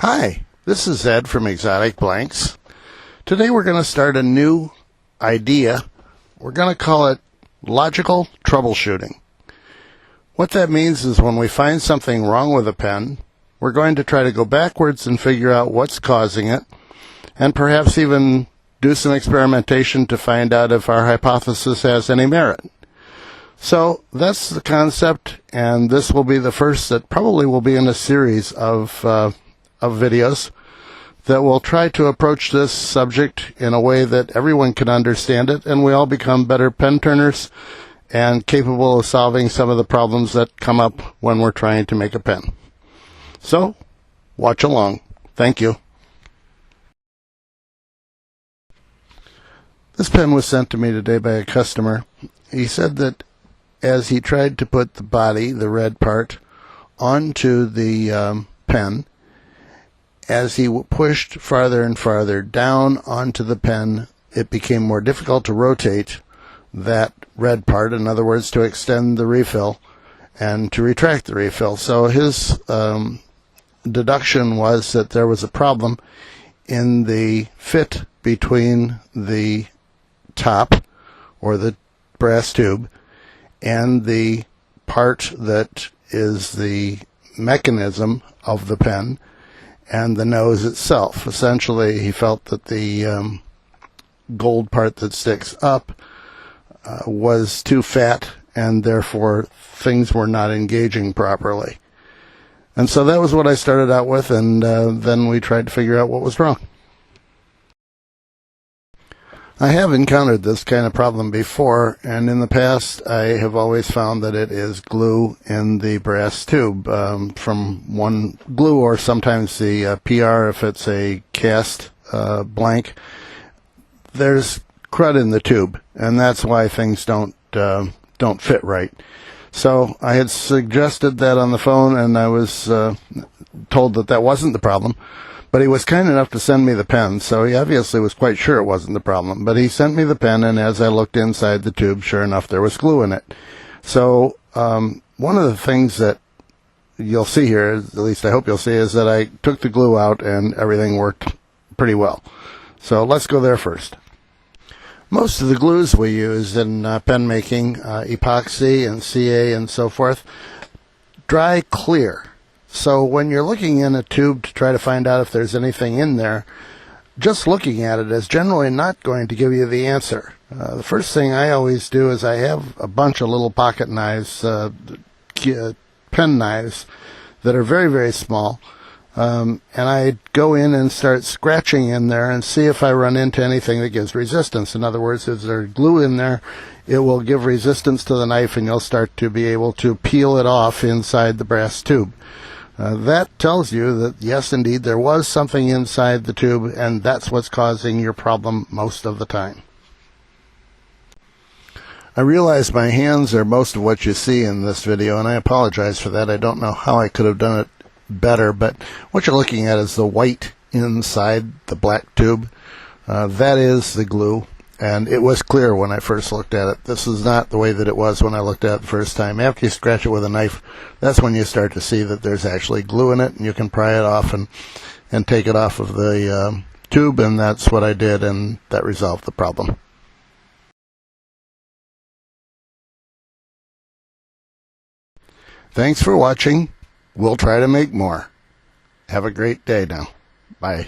Hi, this is Ed from Exotic Blanks. Today we're going to start a new idea. We're going to call it logical troubleshooting. What that means is when we find something wrong with a pen, we're going to try to go backwards and figure out what's causing it, and perhaps even do some experimentation to find out if our hypothesis has any merit. So that's the concept, and this will be the first that probably will be in a series of videos that will try to approach this subject in a way that everyone can understand it, and we all become better pen turners and capable of solving some of the problems that come up when we're trying to make a pen. So, watch along. Thank you. This pen was sent to me today by a customer. He said that as he tried to put the body, the red part, onto the pen, as he pushed farther and farther down onto the pen, it became more difficult to rotate that red part, in other words, to extend the refill and to retract the refill. So his deduction was that there was a problem in the fit between the top, or the brass tube, and the part that is the mechanism of the pen and the nose itself. Essentially, he felt that the gold part that sticks up was too fat, and therefore things were not engaging properly. And so that was what I started out with, and then we tried to figure out what was wrong. I have encountered this kind of problem before, and in the past I have always found that it is glue in the brass tube, from one glue, or sometimes the PR if it's a cast blank. There's crud in the tube, and that's why things don't fit right. So I had suggested that on the phone, and I was told that that wasn't the problem. But he was kind enough to send me the pen, so he obviously was quite sure it wasn't the problem. But he sent me the pen, and as I looked inside the tube, sure enough, there was glue in it. So one of the things that you'll see here, at least I hope you'll see, is that I took the glue out and everything worked pretty well. So let's go there first. Most of the glues we use in pen making, epoxy and CA and so forth, dry clear. So when you're looking in a tube to try to find out if there's anything in there, just looking at it is generally not going to give you the answer. The first thing I always do is I have a bunch of little pocket knives, pen knives, that are very, very small. And I go in and start scratching in there and see if I run into anything that gives resistance. In other words, if there's glue in there, it will give resistance to the knife, and you'll start to be able to peel it off inside the brass tube. That tells you that, yes, indeed, there was something inside the tube, and that's what's causing your problem most of the time. I realize my hands are most of what you see in this video, and I apologize for that. I don't know how I could have done it better, but what you're looking at is the white inside the black tube. That is the glue, and it was clear when I first looked at it. This is not the way that it was when I looked at it the first time. After you scratch it with a knife, that's when you start to see that there's actually glue in it, and you can pry it off and take it off of the tube, and that's what I did, and that resolved the problem. Thanks for watching. We'll try to make more. Have a great day now. Bye.